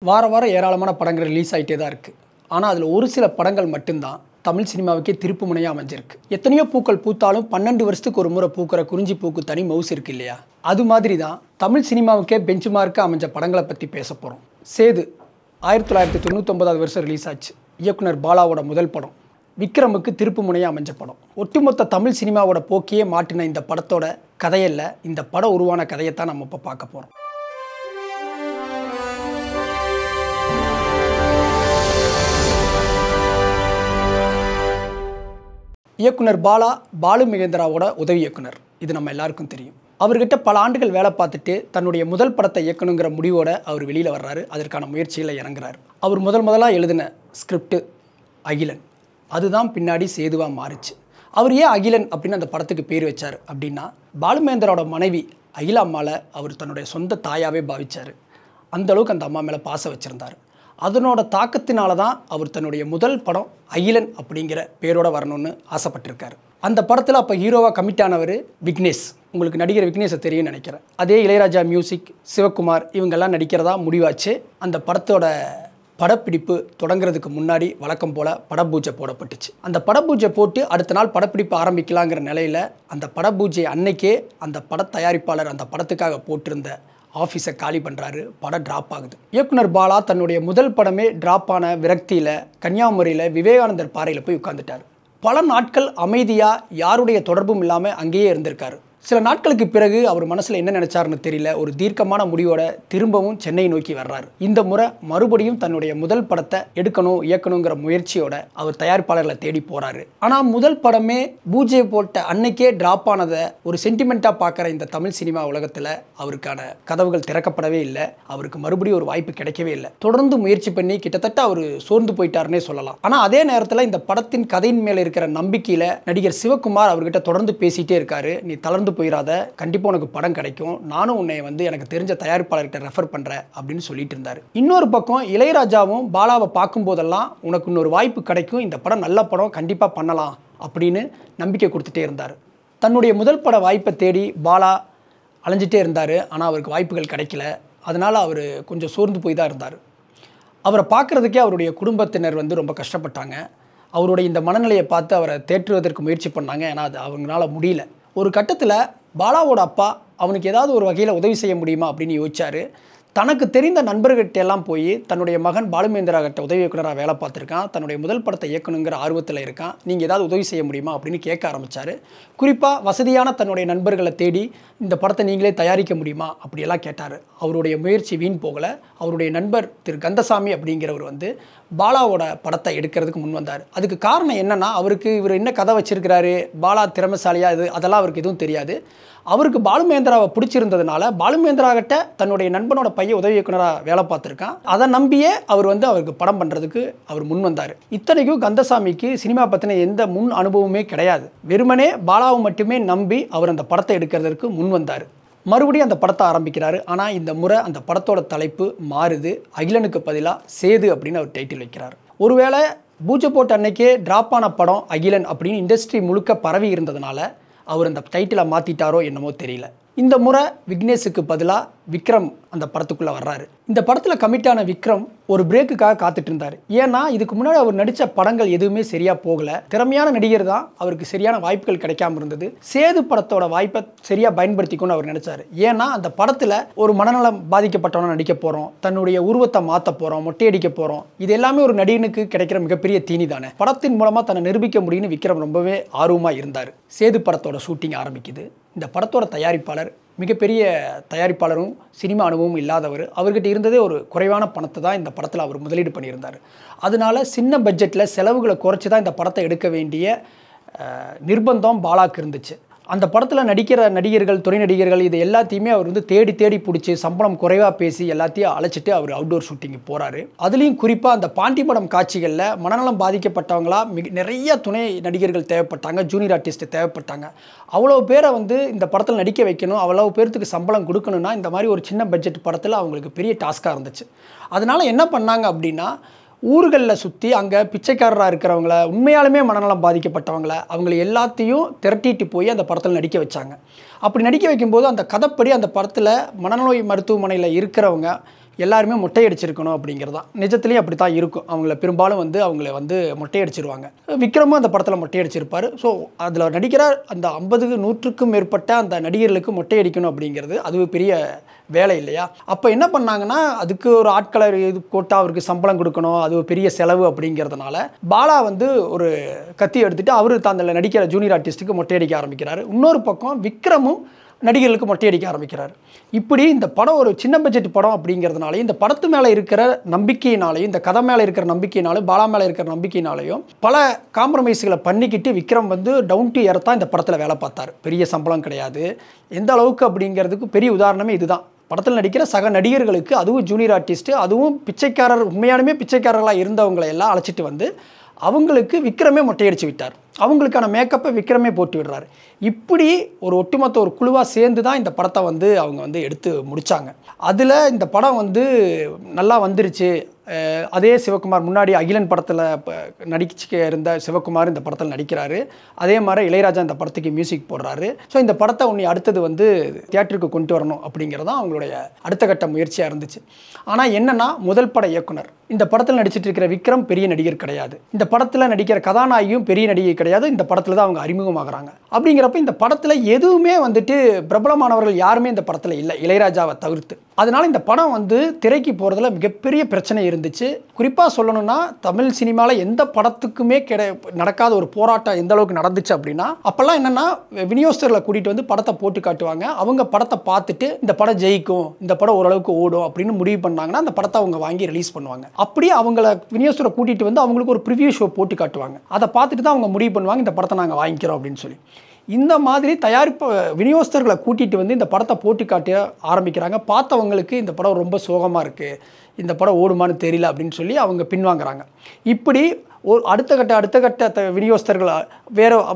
வார வாரம் ஏராளமான படங்கள் ரிலீஸ் ஆகிட்டே தான் இருக்குது. ஆனால் அதில் ஒரு சில படங்கள் மட்டும்தான் தமிழ் சினிமாவுக்கே திருப்பு முனையாக அமைஞ்சிருக்கு. எத்தனையோ பூக்கள் பூத்தாலும் 12 வருஷத்துக்கு ஒரு முறை பூக்கிற குறிஞ்சி பூக்கு தனி மவுஸ் இருக்கு இல்லையா? அது மாதிரி தான் தமிழ் சினிமாவுக்கே பெஞ்ச் மார்க்காக அமைஞ்ச படங்களை பற்றி பேச போகிறோம். சேது 1999 வருஷம் ரிலீஸ் ஆச்சு. இயக்குனர் பாலாவோட முதல் படம். விக்ரமுக்கு திருப்பு முனையாக அமைஞ்ச படம். ஒட்டுமொத்த தமிழ் சினிமாவோட போக்கையே மாற்றின இந்த படத்தோட கதையல்ல, இந்த படம் உருவான கதையைத்தான் நம்ம இப்போ பார்க்க போகிறோம். இயக்குனர் பாலா பாலு மகேந்திராவோட உதவி இயக்குனர். இது நம்ம எல்லாருக்கும் தெரியும். அவர்கிட்ட பல ஆண்டுகள் வேலை பார்த்துட்டு தன்னுடைய முதல் படத்தை இயக்கணுங்கிற முடிவோட அவர் வெளியில் வர்றாரு. அதற்கான முயற்சியில் இறங்குறாரு. அவர் முதலாக எழுதின ஸ்கிரிப்ட் அகிலன். அதுதான் பின்னாடி சேதுவாக மாறிச்சு. அவர் ஏன் அகிலன் அப்படின்னு அந்த படத்துக்கு பேர் வச்சார் அப்படின்னா, பாலு மகேந்திராவோட மனைவி அகிலா அம்மாவை அவர் தன்னுடைய சொந்த தாயாகவே பாவிச்சார். அந்தளவுக்கு அந்த அம்மா மேலே பாசம் வச்சுருந்தார். அதனோட தாக்கத்தினால தான் அவர் தன்னுடைய முதல் படம் அகிலன் அப்படிங்கிற பேரோட வரணும்னு ஆசைப்பட்டிருக்காரு. அந்த படத்தில் அப்போ ஹீரோவாக கமிட் ஆனவர் விக்னேஷ். உங்களுக்கு நடிகர் விக்னேஷை தெரியும்னு நினைக்கிறேன். அதே இளையராஜா மியூசிக், சிவகுமார் இவங்கெல்லாம் நடிக்கிறதா முடிவாச்சு. அந்த படத்தோட படப்பிடிப்பு தொடங்குறதுக்கு முன்னாடி வழக்கம் போல் படப்பூஜை போடப்பட்டுச்சு. அந்த படப்பூஜை போட்டு அடுத்த நாள் படப்பிடிப்பு ஆரம்பிக்கலாங்கிற நிலையில் அந்த படப்பூஜை அன்னைக்கே அந்த பட தயாரிப்பாளர் அந்த படத்துக்காக போட்டிருந்த ஆஃபீஸை காலி பண்ணுறாரு. படம் ட்ராப் ஆகுது. இயக்குனர் பாலா தன்னுடைய முதல் படமே ட்ராப் ஆன விரக்தியில் கன்னியாகுமரியில் விவேகானந்தர் பாறையில் போய் உட்காந்துட்டார். பல நாட்கள் அமைதியாக யாருடைய தொடர்பும் இல்லாமல் அங்கேயே இருந்திருக்காரு. சில நாட்களுக்கு பிறகு அவர் மனசில் என்ன நினச்சாருன்னு தெரியல, ஒரு தீர்க்கமான முடிவோட திரும்பவும் சென்னை நோக்கி வர்றாரு. இந்த முறை மறுபடியும் தன்னுடைய முதல் படத்தை எடுக்கணும் இயக்கணுங்கிற முயற்சியோட அவர் தயாரிப்பாளர்களை தேடி போகிறாரு. ஆனால் முதல் படமே பூஜை போட்ட அன்னைக்கே ட்ராப் ஆனதை ஒரு சென்டிமெண்ட்டாக பார்க்குற இந்த தமிழ் சினிமா உலகத்தில் அவருக்கான கதவுகள் திறக்கப்படவே இல்லை. அவருக்கு மறுபடியும் ஒரு வாய்ப்பு கிடைக்கவே இல்லை. தொடர்ந்து முயற்சி பண்ணி கிட்டத்தட்ட அவர் சோர்ந்து போயிட்டாருன்னே சொல்லலாம். ஆனால் அதே நேரத்தில் இந்த படத்தின் கதையின் மேலே இருக்கிற நம்பிக்கையில் நடிகர் சிவகுமார் அவர்கிட்ட தொடர்ந்து பேசிகிட்டே இருக்காரு. நீ தளர்ந்து போயிடாத, கண்டிப்பாக உனக்கு படம் கிடைக்கும், நானும் உன்னை எனக்கு தெரிஞ்ச தயாரிப்பாளர்கிட்ட ரெஃபர் பண்ணுறேன் அப்படின்னு சொல்லிட்டு இருந்தார். இன்னொரு பக்கம் இளையராஜாவும் பாலாவை பார்க்கும்போதெல்லாம் உனக்கு இன்னொரு வாய்ப்பு கிடைக்கும், இந்த படம் நல்ல படம், கண்டிப்பாக பண்ணலாம் அப்படின்னு நம்பிக்கை கொடுத்துட்டே இருந்தார். தன்னுடைய முதல் பட வாய்ப்பை தேடி பாலா அலைஞ்சிட்டே இருந்தார். ஆனால் அவருக்கு வாய்ப்புகள் கிடைக்கல. அதனால் அவர் கொஞ்சம் சோர்ந்து போய் தான் இருந்தார். அவரை பார்க்குறதுக்கே அவருடைய குடும்பத்தினர் ரொம்ப கஷ்டப்பட்டாங்க. அவருடைய இந்த மனநிலையை பார்த்து அவரை தேற்றுவதற்கு முயற்சி பண்ணாங்க. ஏன்னா அது அவங்களால முடியல. ஒரு கட்டத்தில் பாலாவோட அப்பா அவனுக்கு ஏதாவது ஒரு வகையில் உதவி செய்ய முடியுமா அப்படின்னு யோசிச்சார். தனக்கு தெரிந்த நண்பர்கிட்ட எல்லாம் போய் தன்னுடைய மகன் பாலு மகேந்திரா கிட்ட உதவி இயக்குனராக வேலை பார்த்துருக்கான், தன்னுடைய முதல் படத்தை இயக்கணுங்கிற ஆர்வத்தில் இருக்கான், நீங்கள் ஏதாவது உதவி செய்ய முடியுமா அப்படின்னு கேட்க ஆரம்பித்தார். குறிப்பாக வசதியான தன்னுடைய நண்பர்களை தேடி இந்த படத்தை நீங்களே தயாரிக்க முடியுமா அப்படியெல்லாம் கேட்டார். அவருடைய முயற்சி வீண் போகலை. அவருடைய நண்பர் திரு கந்தசாமி அப்படிங்கிறவர் பாலாவோட படத்தை எடுக்கிறதுக்கு முன் வந்தார். அதுக்கு காரணம் என்னென்னா, அவருக்கு இவர் என்ன கதை வச்சிருக்கிறாரு, பாலா திறமைசாலியாக அதெல்லாம் அவருக்கு எதுவும் தெரியாது. அவருக்கு பாலு மகேந்திராவை பிடிச்சிருந்ததுனால பாலு மகேந்திரா கிட்ட தன்னுடைய நண்பனோட பையன் உதவி இயக்குனராக வேலை பார்த்துருக்கான். அதை நம்பியே அவர் அவருக்கு படம் பண்ணுறதுக்கு அவர் முன் வந்தார். இத்தனைக்கும் கந்தசாமிக்கு சினிமா பற்றின எந்த முன் அனுபவமே கிடையாது. வெறுமனே பாலாவை மட்டுமே நம்பி அவர் அந்த படத்தை எடுக்கிறதுக்கு முன் வந்தார். மறுபடியும் அந்த படத்தை ஆரம்பிக்கிறாரு. ஆனால் இந்த முறை அந்த படத்தோட தலைப்பு மாறுது. அகிலனுக்கு பதிலாக சேது அப்படின்னு அவர் டைட்டில் வைக்கிறார். ஒருவேளை பூஜை போட்ட அன்னைக்கே ட்ராப் ஆன படம் அகிலன் அப்படின்னு இண்டஸ்ட்ரி முழுக்க பரவி இருந்ததுனால அவர் அந்த டைட்டிலை மாற்றிட்டாரோ என்னமோ தெரியல. இந்த முறை விக்னேஷுக்கு பதிலாக விக்ரம் அந்த படத்துக்குள்ளே வர்றாரு. இந்த படத்தில் கமிட்டான விக்ரம் ஒரு பிரேக்குக்காக காத்துட்டு இருந்தார். ஏன்னா இதுக்கு முன்னாடி அவர் நடித்த படங்கள் எதுவுமே சரியாக போகலை. திறமையான நடிகர் தான், அவருக்கு சரியான வாய்ப்புகள் கிடைக்காம இருந்தது. சேது படத்தோட வாய்ப்பை சரியாக பயன்படுத்திக்கணும்னு அவர் நினச்சார். ஏன்னா அந்த படத்தில் ஒரு மனநலம் பாதிக்கப்பட்டவனை நடிக்க போகிறோம், தன்னுடைய உருவத்தை மாற்ற போகிறோம், மொட்டையடிக்க போகிறோம். இது எல்லாமே ஒரு நடிகனுக்கு கிடைக்கிற மிகப்பெரிய தீனி தானே. படத்தின் மூலமாக தன்னை நிரூபிக்க முடியும்னு விக்ரம் ரொம்பவே ஆர்வமாக இருந்தார். சேது படத்தோட ஷூட்டிங் ஆரம்பிக்குது. இந்த படத்தோட தயாரிப்பாளர் மிகப்பெரிய தயாரிப்பாளரும் சினிமா அனுபவமும் இல்லாதவர். அவர்கிட்ட இருந்ததே ஒரு குறைவான பணத்தை தான் இந்த படத்தில் அவர் முதலீடு பண்ணியிருந்தார். அதனால சின்ன பட்ஜெட்டில் செலவுகளை குறைச்சி தான் இந்த படத்தை எடுக்க வேண்டிய நிர்பந்தம் பாலாக்கு இருந்துச்சு. அந்த படத்தில் நடிக்கிற நடிகர்கள், துணை நடிகர்கள் இது எல்லாத்தையுமே அவர் தேடி தேடி பிடிச்சி சம்பளம் குறைவாக பேசி எல்லாத்தையும் அழைச்சிட்டு அவர் அவுட்டோர் ஷூட்டிங்கு போகிறாரு. அதுலேயும் குறிப்பாக அந்த பாண்டி படம் காட்சிகளில் மனநலம் பாதிக்கப்பட்டவங்களா நிறைய துணை நடிகர்கள் தேவைப்பட்டாங்க, ஜூனியர் ஆர்டிஸ்ட் தேவைப்பட்டாங்க. அவ்வளோ பேரை இந்த படத்தில் நடிக்க வைக்கணும், அவ்வளோ பேர்த்துக்கு சம்பளம் கொடுக்கணும்னா இந்த மாதிரி ஒரு சின்ன பட்ஜெட் படத்தில் அவங்களுக்கு பெரிய டாஸ்காக இருந்துச்சு. அதனால் என்ன பண்ணாங்க அப்படின்னா, ஊர்களில் சுற்றி அங்கே பிச்சைக்காரராக இருக்கிறவங்கள, உண்மையாலுமே மனநலம் பாதிக்கப்பட்டவங்கள, அவங்கள எல்லாத்தையும் திரட்டிட்டு போய் அந்த படத்தில் நடிக்க வச்சாங்க. அப்படி நடிக்க வைக்கும்போது அந்த கதைப்படி அந்த படத்தில் மனநோய் மருத்துவமனையில் இருக்கிறவங்க எல்லாருமே மொட்டை அடிச்சிருக்கணும் அப்படிங்கிறதா. நிஜத்துலேயும் அப்படி தான் இருக்கும். அவங்கள பெரும்பாலும் வந்து அவங்கள வந்து மொட்டை அடிச்சிருவாங்க. விக்ரமும் அந்த படத்தில் மொட்டை அடிச்சிருப்பார். ஸோ அதில் நடிக்கிற அந்த 50-100க்கும் மேற்பட்ட அந்த நடிகர்களுக்கு மொட்டை அடிக்கணும் அப்படிங்கிறது அது பெரிய வேலை இல்லையா? அப்போ என்ன பண்ணாங்கன்னா, அதுக்கு ஒரு ஆட்களை இது போட்டு அவருக்கு சம்பளம் கொடுக்கணும், அது ஒரு பெரிய செலவு அப்படிங்கிறதுனால பாலா வந்து ஒரு கத்தி எடுத்துகிட்டு அவர் தான் நடிக்கிற ஜூனியர் ஆர்டிஸ்ட்டுக்கு மொட்டை அடிக்க ஆரம்பிக்கிறார். இன்னொரு பக்கம் விக்ரமும் நடிகர்களுக்கு மொட்டை அடிக்க ஆரம்பிக்கிறார். இப்படி இந்த படம் ஒரு சின்ன பட்ஜெட் படம் அப்படிங்கிறதுனாலையும் இந்த படத்து மேலே இருக்கிற நம்பிக்கையினாலையும் இந்த கதை மேலே இருக்கிற நம்பிக்கையினாலும் பாலா மேலே இருக்கிற நம்பிக்கையினாலையும் பல காம்ப்ரமைஸ்களை பண்ணிக்கிட்டு விக்ரம் வந்து டவுன் டு எர்த் தான் இந்த படத்தில் வேலை பார்த்தார். பெரிய சம்பளம் கிடையாது. எந்த அளவுக்கு அப்படிங்கிறதுக்கு பெரிய உதாரணமே இதுதான். படத்தில் நடிக்கிற சக நடிகர்களுக்கு, அதுவும் ஜூனியர் ஆர்டிஸ்ட்டு, அதுவும் பிச்சைக்காரர், உண்மையானுமே பிச்சைக்காரர்களாக இருந்தவங்களை எல்லாம் அழைச்சிட்டு வந்து அவங்களுக்கு விக்ரமே மொட்டையடிச்சு விட்டார். அவங்களுக்கான மேக்கப்பை விக்ரமே போட்டு விடுறாரு. இப்படி ஒரு ஒட்டுமொத்த ஒரு குழுவாக சேர்ந்து தான் இந்த படத்தை வந்து அவங்க வந்து எடுத்து முடித்தாங்க. அதில் இந்த படம் வந்து நல்லா வந்துருச்சு. அதே சிவகுமார் முன்னாடி அகிலன் படத்தில் நடிக்க இருந்த சிவகுமார் இந்த படத்தில் நடிக்கிறாரு. அதே மாதிரி இளையராஜா இந்த படத்துக்கு மியூசிக் போடுறாரு. ஸோ இந்த படத்தை அடுத்தது வந்து தியேட்டருக்கு கொண்டு வரணும் அப்படிங்கிறது தான் அவங்களுடைய அடுத்த கட்ட முயற்சியாக இருந்துச்சு. ஆனால் என்னென்னா, முதல் பட இயக்குனர் இந்த படத்தில் நடிச்சிட்டு இருக்கிற விக்ரம் பெரிய நடிகர் கிடையாது. இந்த படத்தில் நடிக்கிற கதாநாயகியும் பெரிய நடிகை கிடையாது. இந்த படத்தில் தான் அவங்க அறிமுகமாகறாங்க. அப்படிங்கிறப்ப இந்த படத்தில் எதுவுமே வந்துட்டு பிரபலமானவர்கள் யாருமே இந்த படத்தில் இல்லை, இளையராஜாவை தவிர்த்து. அதனால இந்த படம் வந்து திரைக்கு போகிறதுல மிகப்பெரிய பிரச்சனை இருந்துச்சு. குறிப்பாக சொல்லணும்னா, தமிழ் சினிமாவில் எந்த படத்துக்குமே நடக்காத ஒரு போராட்டம் எந்த அளவுக்கு நடந்துச்சு அப்படின்னா, அப்போல்லாம் என்னென்னா, விநியோகஸ்தர்களை கூட்டிகிட்டு வந்து படத்தை போட்டு காட்டுவாங்க. அவங்க படத்தை பார்த்துட்டு இந்த படம் ஜெயிக்கும், இந்த படம் ஓரளவுக்கு ஓடும் அப்படின்னு முடிவு பண்ணாங்கன்னா அந்த படத்தை அவங்க வாங்கி ரிலீஸ் பண்ணுவாங்க. அப்படியே அவங்கள விநியோகஸ்தரை கூட்டிகிட்டு வந்து அவங்களுக்கு ஒரு ப்ரிவியூ ஷோ போட்டு காட்டுவாங்க. அதை பார்த்துட்டு தான் அவங்க முடிவு பண்ணுவாங்க, இந்த படத்தை நாங்கள் வாங்கிக்கிறோம் அப்படின்னு சொல்லி. இந்த மாதிரி தயாரிப்பு விநியோகஸ்தர்களை கூட்டிகிட்டு வந்து இந்த படத்தை போட்டு காட்ட ஆரம்பிக்கிறாங்க. பார்த்தவங்களுக்கு இந்த படம் ரொம்ப சோகமாக இருக்குது, இந்த படம் ஓடுமான்னு தெரியல அப்படின்னு சொல்லி அவங்க பின்வாங்குறாங்க. இப்படி ஒரு அடுத்த கட்ட விநியோகஸ்தர்களை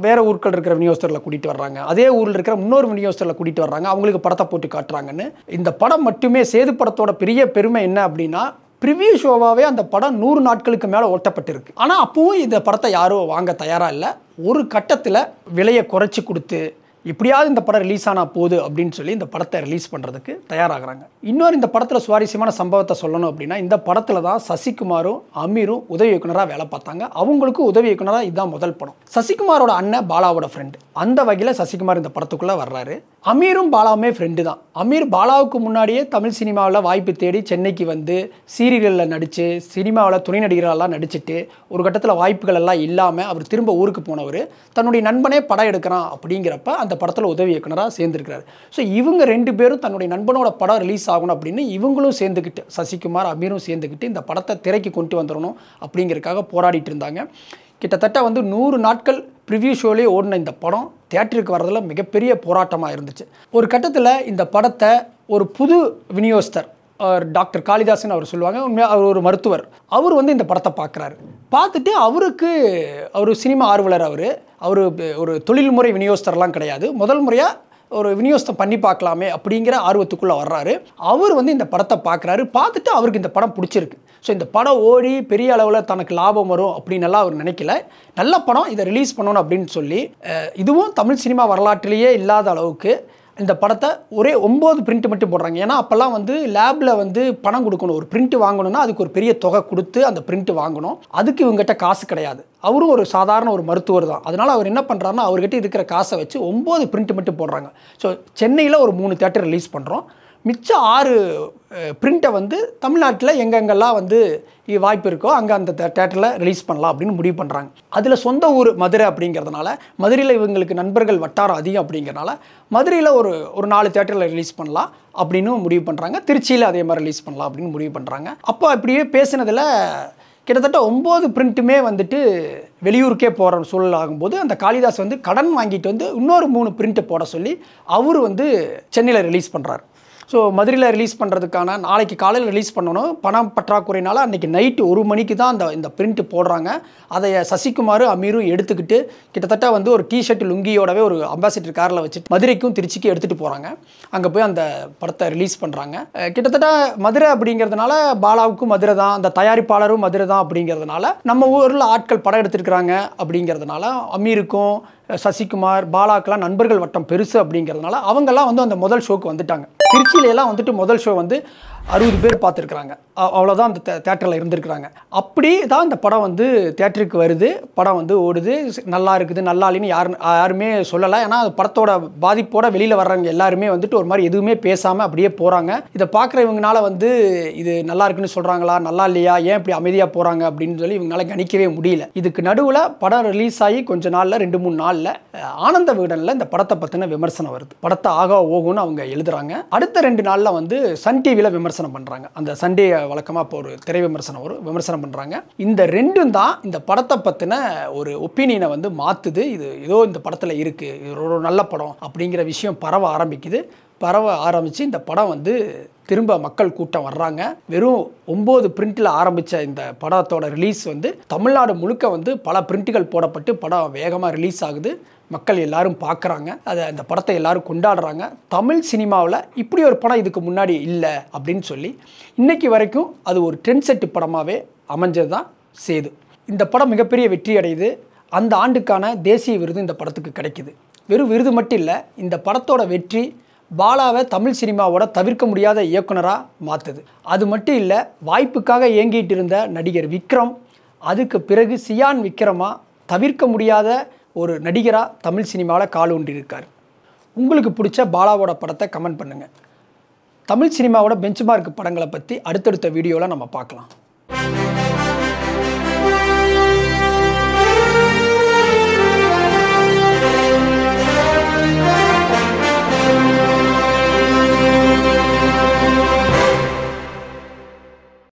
வேறு ஊர்கள் இருக்கிற விநியோகஸ்தர்களை கூட்டிகிட்டு வர்றாங்க. அதே ஊரில் இருக்கிற இன்னொரு விநியோகஸ்தர்களை கூட்டிகிட்டு வர்றாங்க. அவங்களுக்கு படத்தை போட்டு காட்டுறாங்கன்னு. இந்த படம் மட்டுமே சேது படத்தோட பெரிய பெருமை என்ன அப்படின்னா, ப்ரிவியூ ஷோவாகவே அந்த படம் 100 நாட்களுக்கு மேலே ஓட்டப்பட்டிருக்கு. ஆனால் அப்பவும் இந்த படத்தை யாரும் வாங்க தயாராக இல்லை. ஒரு கட்டத்தில் விலையை குறைச்சி கொடுத்து எப்படியாவது இந்த படம் ரிலீஸ் ஆனால் போகுது அப்படின்னு சொல்லி இந்த படத்தை ரிலீஸ் பண்ணுறதுக்கு தயாராகிறாங்க. இன்னொரு இந்த படத்தில் சுவாரஸ்யமான சம்பவத்தை சொல்லணும் அப்படின்னா, இந்த படத்தில் தான் சசிகுமாரும் அமீரும் உதவி இயக்குனராக வேலை பார்த்தாங்க. அவங்களுக்கும் உதவி இயக்குனராக இதுதான் முதல் படம். சசிகுமாரோட அண்ணன் பாலாவோட ஃப்ரெண்டு. அந்த வகையில் சசிகுமார் இந்த படத்துக்குள்ளே வர்றாரு. அமீரும் பாலாவுமே ஃப்ரெண்டு தான். அமீர் பாலாவுக்கு முன்னாடியே தமிழ் சினிமாவில் வாய்ப்பு தேடி சென்னைக்கு வந்து சீரியலில் நடித்து சினிமாவில் துணை நடிகர்களெல்லாம் நடிச்சுட்டு ஒரு கட்டத்தில் வாய்ப்புகள் எல்லாம் இல்லாமல் அவர் திரும்ப ஊருக்கு போனவர் தன்னுடைய நண்பனே படம் எடுக்கிறான் அப்படிங்கிறப்ப அந்த படத்தில் உதவி இயக்குனராக சேர்ந்துருக்கிறார். ஸோ இவங்க 2 பேரும் தன்னுடைய நண்பனோட படம் ரிலீஸ் ஆகணும் அப்படின்னு இவங்களும் சேர்ந்துக்கிட்டு, சசிகுமார் அமீரும் சேர்ந்துக்கிட்டு இந்த படத்தை திரைக்கு கொண்டு வந்துடணும் அப்படிங்கிறதுக்காக போராடிட்டு இருந்தாங்க. கிட்டத்தட்ட வந்து 100 நாட்கள் ப்ரிவியூ ஷோலேயே ஓடின இந்த படம் தியேட்டருக்கு வர்றதில் மிகப்பெரிய போராட்டமாக இருந்துச்சு. ஒரு கட்டத்தில் இந்த படத்தை ஒரு புது விநியோகஸ்தர் டாக்டர் காளிதாசன் அவர் சொல்லுவாங்க. உண்மையாக அவர் ஒரு மருத்துவர். அவர் வந்து இந்த படத்தை பார்க்குறாரு. பார்த்துட்டு அவர் சினிமா ஆர்வலர். அவர் ஒரு தொழில்முறை விநியோகஸ்தர்லாம் கிடையாது. முதல் முறையாக ஒரு விநியோகஸ்தம் பண்ணி பார்க்கலாமே அப்படிங்கிற ஆர்வத்துக்குள்ளே வர்றாரு. அவர் வந்து இந்த படத்தை பார்க்குறாரு. பார்த்துட்டு அவருக்கு இந்த படம் பிடிச்சிருக்கு. ஸோ இந்த படம் ஓடி பெரிய அளவில் தனக்கு லாபம் வரும் அப்படின்னெல்லாம் அவர் நினைக்கல. நல்ல படம், இதை ரிலீஸ் பண்ணணும் அப்படின்னு சொல்லி இதுவும் தமிழ் சினிமா வரலாற்றிலேயே இல்லாத அளவுக்கு இந்த படத்தை ஒரே 9 பிரிண்ட் மட்டும் போடுறாங்க. ஏன்னா அப்போல்லாம் வந்து லேபில் வந்து பணம் கொடுக்கணும். ஒரு பிரிண்ட் வாங்கணும்னா அதுக்கு ஒரு பெரிய தொகை கொடுத்து அந்த பிரிண்ட் வாங்கணும். அதுக்கு இவங்ககிட்ட காசு கிடையாது. அவரும் ஒரு சாதாரண ஒரு மருத்துவர் தான். அதனால் அவர் என்ன பண்ணுறாருன்னா, அவர்கிட்ட இருக்கிற காசை வச்சு 9 பிரிண்ட் மட்டும் போடுறாங்க. ஸோ சென்னையில் ஒரு 3 தியேட்டர் ரிலீஸ் பண்ணுறோம். மிச்சம் 6 பிரிண்ட்டை வந்து தமிழ்நாட்டில் எங்கெங்கெல்லாம் வந்து வாய்ப்பு இருக்கோ அங்கே அந்த தேட்டரில் ரிலீஸ் பண்ணலாம் அப்படின்னு முடிவு பண்ணுறாங்க. அதில் சொந்த ஊர் மதுரை அப்படிங்கிறதுனால, மதுரையில் இவங்களுக்கு நண்பர்கள் வட்டாரம் அதிகம் அப்படிங்கிறனால மதுரையில் ஒரு 4 தேட்டரில் ரிலீஸ் பண்ணலாம் அப்படின்னு முடிவு பண்ணுறாங்க. திருச்சியில் அதே மாதிரி ரிலீஸ் பண்ணலாம் அப்படின்னு முடிவு பண்ணுறாங்க. அப்போ அப்படியே பேசினதில் கிட்டத்தட்ட 9 பிரிண்ட்டுமே வந்துட்டு வெளியூருக்கே போகிற சூழல் ஆகும்போது அந்த காளிதாஸ் வந்து கடன் வாங்கிட்டு வந்து இன்னொரு 3 பிரிண்ட்டு போட சொல்லி அவர் வந்து சென்னையில் ரிலீஸ் பண்ணுறாரு. ஸோ மதுரையில் ரிலீஸ் பண்ணுறதுக்கான நாளைக்கு காலையில் ரிலீஸ் பண்ணணும். பணம் பற்றாக்குறையினால அன்றைக்கி நைட்டு 1 மணிக்கு தான் இந்த பிரிண்ட்டு போடுறாங்க. அதை சசிகுமார் அமீரும் எடுத்துக்கிட்டு கிட்டத்தட்ட வந்து ஒரு டிஷர்ட் லுங்கியோடவே ஒரு அம்பாசிடர் காரில் வச்சுட்டு மதுரைக்கும் திருச்சிக்கும் எடுத்துகிட்டு போகிறாங்க. அங்கே போய் அந்த படத்தை ரிலீஸ் பண்ணுறாங்க. கிட்டத்தட்ட மதுரை அப்படிங்கிறதுனால பாலாவுக்கும் மதுரை தான், அந்த தயாரிப்பாளரும் மதுரை தான் அப்படிங்கிறதுனால நம்ம ஊரில் ஆட்கள் படம் எடுத்துருக்குறாங்க அப்படிங்கிறதுனால அமீருக்கும் சசிகுமார் பாலாக்கெல்லாம் நண்பர்கள் வட்டம் பெருசு அப்படிங்கிறதுனால அவங்கெல்லாம் வந்து அந்த முதல் ஷோக்கு வந்துட்டாங்க. திருச்சியிலலாம் வந்துட்டு முதல் ஷோ வந்து 60 பேர் பார்த்துருக்குறாங்க. அவ்வளோதான் அந்த தேட்டரில் இருந்திருக்கிறாங்க. அப்படி தான் இந்த படம் வந்து தேட்டருக்கு வருது, படம் வந்து ஓடுது, நல்லா இருக்குது நல்லா இல்லைன்னு யாருமே சொல்லலை. ஏன்னா அது படத்தோட பாதிப்போட வெளியில் வர்றவங்க எல்லாருமே வந்துட்டு ஒரு மாதிரி எதுவுமே பேசாமல் அப்படியே போகிறாங்க. இதை பார்க்குறவங்கனால வந்து இது நல்லா இருக்குன்னு சொல்கிறாங்களா நல்லா இல்லையா ஏன் இப்படி அமைதியாக போகிறாங்க அப்படின்னு சொல்லி இவங்களால கணிக்கவே முடியல. இதுக்கு நடுவில் படம் ரிலீஸ் ஆகி கொஞ்ச நாளில் 2-3 நாளில் ஆனந்த விகடனில் இந்த படத்தை பற்றின விமர்சனம் வருது. படத்தை ஆகா ஓகுன்னு அவங்க எழுதுறாங்க. அடுத்த 2 நாளில் வந்து சன் டிவியில் விமர்சனம் பண்ணுறாங்க. அந்த சண்டே வழக்கமாக இப்போ ஒரு திரை விமர்சனம் வரும், விமர்சனம் பண்ணுறாங்க. இந்த ரெண்டும் தான் இந்த படத்தை பற்றின ஒரு ஒப்பீனியனை வந்து மாற்றுது. இது ஏதோ இந்த படத்தில் இருக்குது, இது ஒரு நல்ல படம் அப்படிங்கிற விஷயம் பரவ ஆரம்பித்து இந்த படம் வந்து திரும்ப மக்கள் கூட்டம் வர்றாங்க. வெறும் 9 பிரிண்டில் ஆரம்பித்த இந்த படத்தோட ரிலீஸ் வந்து தமிழ்நாடு முழுக்க வந்து பல பிரிண்ட்டுகள் போடப்பட்டு படம் வேகமாக ரிலீஸ் ஆகுது. மக்கள் எல்லாரும் பார்க்குறாங்க, அந்த படத்தை எல்லாரும் கொண்டாடுறாங்க. தமிழ் சினிமாவில் இப்படி ஒரு படம் இதுக்கு முன்னாடி இல்லை அப்படின்னு சொல்லி இன்றைக்கி வரைக்கும் அது ஒரு ட்ரெண்ட் செட்டு படமாகவே அமைஞ்சது தான் சேது. இந்த படம் மிகப்பெரிய வெற்றி அடையுது. அந்த ஆண்டுக்கான தேசிய விருது இந்த படத்துக்கு கிடைக்குது. வெறும் விருது மட்டும் இல்லை, இந்த படத்தோட வெற்றி பாலாவை தமிழ் சினிமாவோட தவிர்க்க முடியாத இயக்குனராக மாற்றுது. அது மட்டும் இல்லை, வாய்ப்புக்காக ஏங்கிட்டு இருந்த நடிகர் விக்ரம் அதுக்கு பிறகு சியான் விக்ரமாக தவிர்க்க முடியாத ஒரு நடிகராக தமிழ் சினிமாவில் கால் ஊன்றியிருக்கார். உங்களுக்கு பிடிச்ச பாலாவோட படத்தை கமெண்ட் பண்ணுங்கள். தமிழ் சினிமாவோட பெஞ்ச்மார்க் படங்களை பற்றி அடுத்தடுத்த வீடியோவில் நம்ம பார்க்கலாம்.